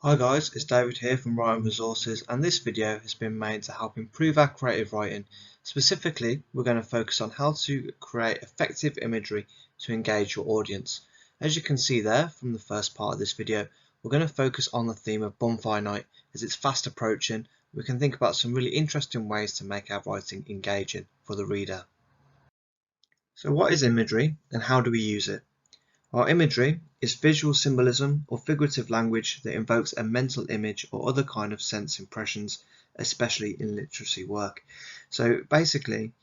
Hi guys, it's David here from Writing Resources, and this video has been made to help improve our creative writing. Specifically, we're going to focus on how to create effective imagery to engage your audience. As you can see there from the first part of this video, we're going to focus on the theme of Bonfire Night as it's fast approaching. We can think about some really interesting ways to make our writing engaging for the reader. So what is imagery and how do we use it? Our imagery is visual symbolism or figurative language that invokes a mental image or other kind of sense impressions, especially in literacy work. So basically,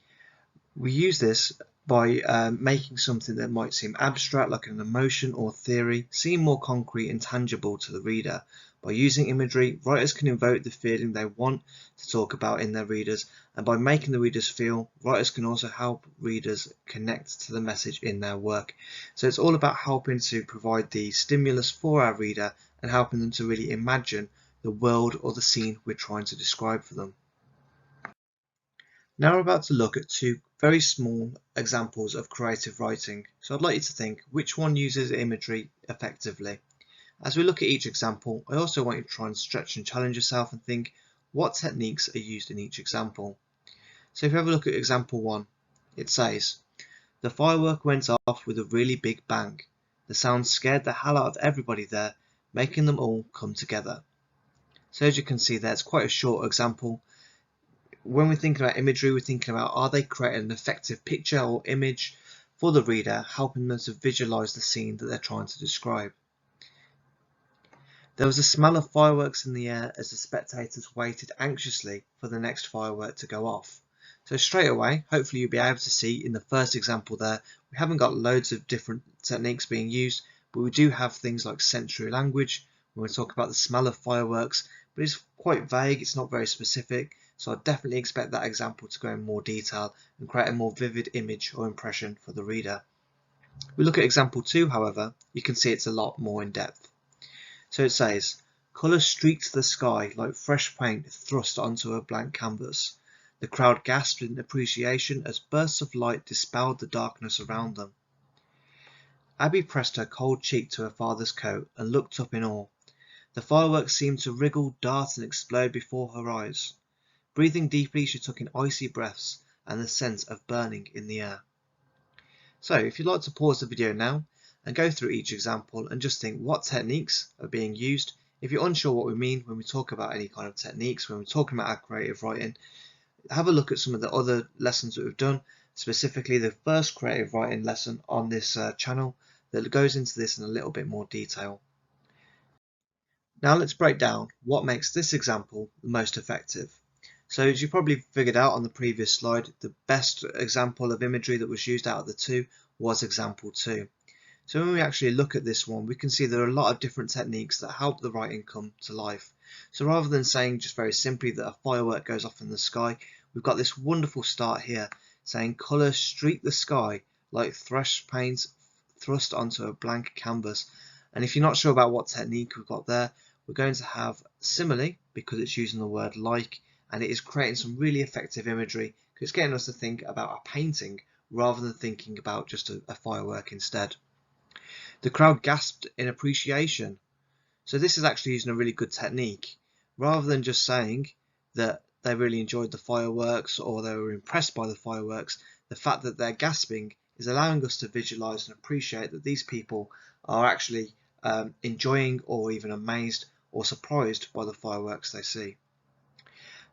we use this by making something that might seem abstract, like an emotion or theory, seem more concrete and tangible to the reader. By using imagery, writers can invoke the feeling they want to talk about in their readers, and by making the readers feel, writers can also help readers connect to the message in their work. So it's all about helping to provide the stimulus for our reader and helping them to really imagine the world or the scene we're trying to describe for them. Now we're about to look at two very small examples of creative writing, so I'd like you to think which one uses imagery effectively. As we look at each example, I also want you to try and stretch and challenge yourself and think what techniques are used in each example. So if you have a look at example 1, it says, "The firework went off with a really big bang. The sound scared the hell out of everybody there, making them all come together." So as you can see there, it's quite a short example. When we're thinking about imagery, we're thinking about, are they creating an effective picture or image for the reader, helping them to visualize the scene that they're trying to describe. There was a smell of fireworks in the air as the spectators waited anxiously for the next firework to go off. So straight away, hopefully you'll be able to see in the first example there, we haven't got loads of different techniques being used, but we do have things like sensory language when we talk about the smell of fireworks, but it's quite vague, it's not very specific. So I definitely expect that example to go in more detail and create a more vivid image or impression for the reader. If we look at example 2, however, you can see it's a lot more in depth. So it says, "Colour streaked the sky like fresh paint thrust onto a blank canvas. The crowd gasped in appreciation as bursts of light dispelled the darkness around them." Abby pressed her cold cheek to her father's coat and looked up in awe. The fireworks seemed to wriggle, dart and explode before her eyes. Breathing deeply, she took in icy breaths and the sense of burning in the air. So if you'd like to pause the video now and go through each example and just think what techniques are being used. If you're unsure what we mean when we talk about any kind of techniques, when we're talking about our creative writing, have a look at some of the other lessons that we've done, specifically the first creative writing lesson on this channel that goes into this in a little bit more detail. Now let's break down what makes this example the most effective. So as you probably figured out on the previous slide, the best example of imagery that was used out of the two was example 2. So when we actually look at this one, we can see there are a lot of different techniques that help the writing come to life. So rather than saying just very simply that a firework goes off in the sky, we've got this wonderful start here saying colour streak the sky like fresh paint thrust onto a blank canvas. And if you're not sure about what technique we've got there, we're going to have simile, because it's using the word like, and it is creating some really effective imagery because it's getting us to think about a painting rather than thinking about just a firework instead. The crowd gasped in appreciation. So this is actually using a really good technique. Rather than just saying that they really enjoyed the fireworks or they were impressed by the fireworks, the fact that they're gasping is allowing us to visualize and appreciate that these people are actually enjoying or even amazed or surprised by the fireworks they see.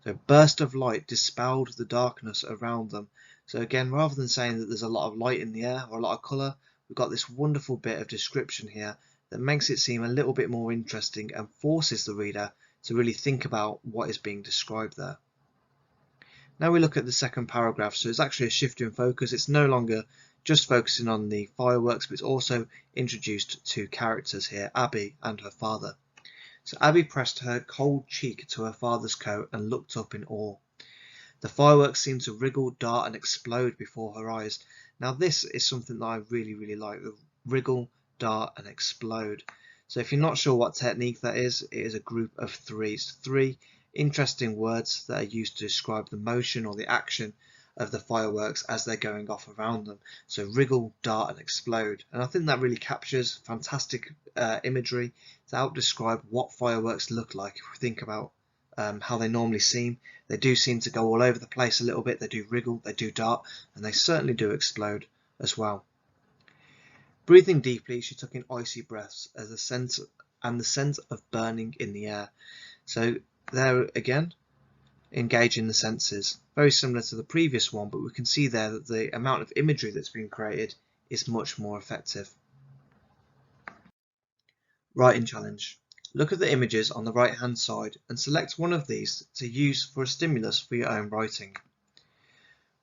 So a burst of light dispelled the darkness around them. So again, rather than saying that there's a lot of light in the air or a lot of colour, we've got this wonderful bit of description here that makes it seem a little bit more interesting and forces the reader to really think about what is being described there. Now we look at the second paragraph, so it's actually a shift in focus. It's no longer just focusing on the fireworks, but it's also introduced two characters here, Abby and her father. So Abby pressed her cold cheek to her father's coat and looked up in awe. The fireworks seemed to wriggle, dart and explode before her eyes. Now this is something that I really like, the wriggle, dart and explode. So if you're not sure what technique that is, it is a group of three. It's three interesting words that are used to describe the motion or the action, of the fireworks as they're going off around them. So wriggle, dart and explode. And I think that really captures fantastic imagery to help describe what fireworks look like. If we think about how they normally seem, they do seem to go all over the place a little bit. They do wriggle, they do dart, and they certainly do explode as well. Breathing deeply, she took in icy breaths as the scent of burning in the air. So there again, engaging the senses, very similar to the previous one, but we can see there that the amount of imagery that's been created is much more effective. Writing challenge. Look at the images on the right hand side and select one of these to use for a stimulus for your own writing.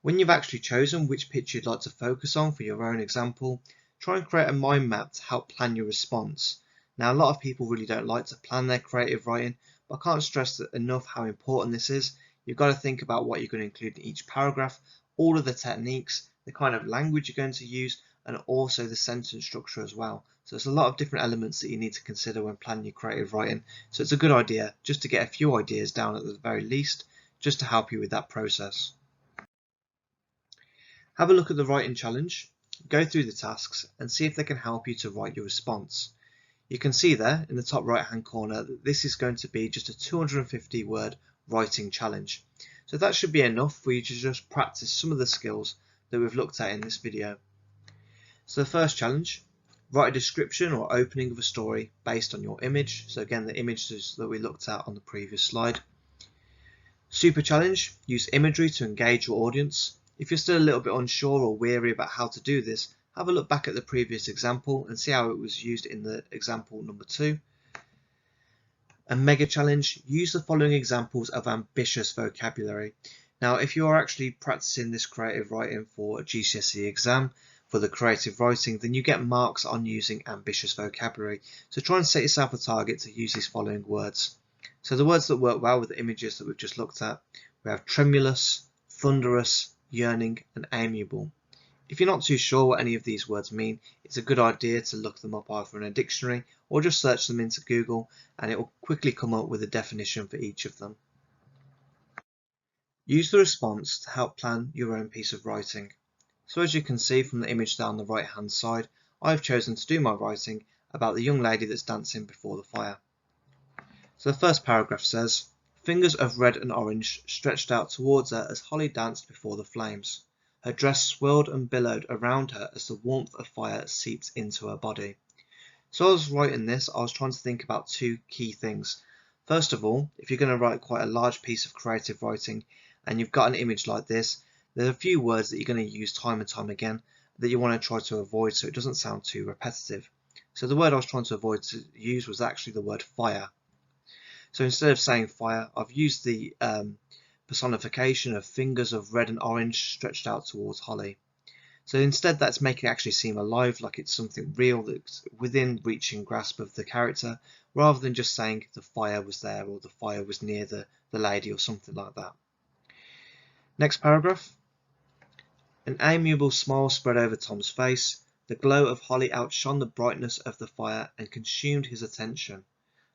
When you've actually chosen which picture you'd like to focus on for your own example, try and create a mind map to help plan your response. Now, a lot of people really don't like to plan their creative writing, but I can't stress enough how important this is. You've got to think about what you're going to include in each paragraph, all of the techniques, the kind of language you're going to use, and also the sentence structure as well. So there's a lot of different elements that you need to consider when planning your creative writing. So it's a good idea just to get a few ideas down at the very least, just to help you with that process. Have a look at the writing challenge, go through the tasks and see if they can help you to write your response. You can see there in the top right hand corner that this is going to be just a 250 word writing challenge. So that should be enough for you to just practice some of the skills that we've looked at in this video. So the first challenge, write a description or opening of a story based on your image. So again, the images that we looked at on the previous slide. Super challenge, use imagery to engage your audience. If you're still a little bit unsure or weary about how to do this, have a look back at the previous example and see how it was used in the example number 2. And mega challenge, use the following examples of ambitious vocabulary. Now, if you are actually practicing this creative writing for a GCSE exam for the creative writing, then you get marks on using ambitious vocabulary. So try and set yourself a target to use these following words. So the words that work well with the images that we've just looked at, we have tremulous, thunderous, yearning and amiable. If you're not too sure what any of these words mean, it's a good idea to look them up either in a dictionary or just search them into Google and it will quickly come up with a definition for each of them. Use the response to help plan your own piece of writing. So as you can see from the image there on the right hand side, I've chosen to do my writing about the young lady that's dancing before the fire. So the first paragraph says, fingers of red and orange stretched out towards her as Holly danced before the flames. Her dress swirled and billowed around her as the warmth of fire seeped into her body. So I was writing this, I was trying to think about two key things. First of all, if you're going to write quite a large piece of creative writing and you've got an image like this, there are a few words that you're going to use time and time again that you want to try to avoid so it doesn't sound too repetitive. So the word I was trying to avoid to use was actually the word fire. So instead of saying fire, I've used the personification of fingers of red and orange stretched out towards Holly. So instead that's making it actually seem alive, like it's something real that's within reaching grasp of the character, rather than just saying the fire was there or the fire was near the lady or something like that. Next paragraph. An amiable smile spread over Tom's face. The glow of Holly outshone the brightness of the fire and consumed his attention.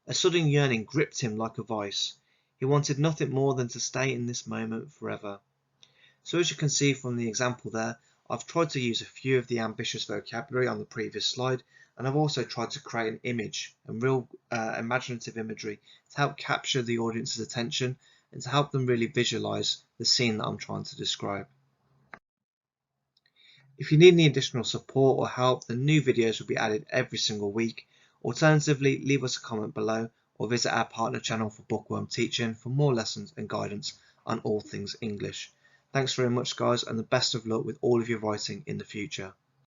A sudden yearning gripped him like a vice. He wanted nothing more than to stay in this moment forever. So as you can see from the example there, I've tried to use a few of the ambitious vocabulary on the previous slide, and I've also tried to create an image and real imaginative imagery to help capture the audience's attention and to help them really visualize the scene that I'm trying to describe. If you need any additional support or help, then new videos will be added every single week. Alternatively, leave us a comment below or visit our partner channel for Bookworm Teaching for more lessons and guidance on all things English. Thanks very much guys, and the best of luck with all of your writing in the future.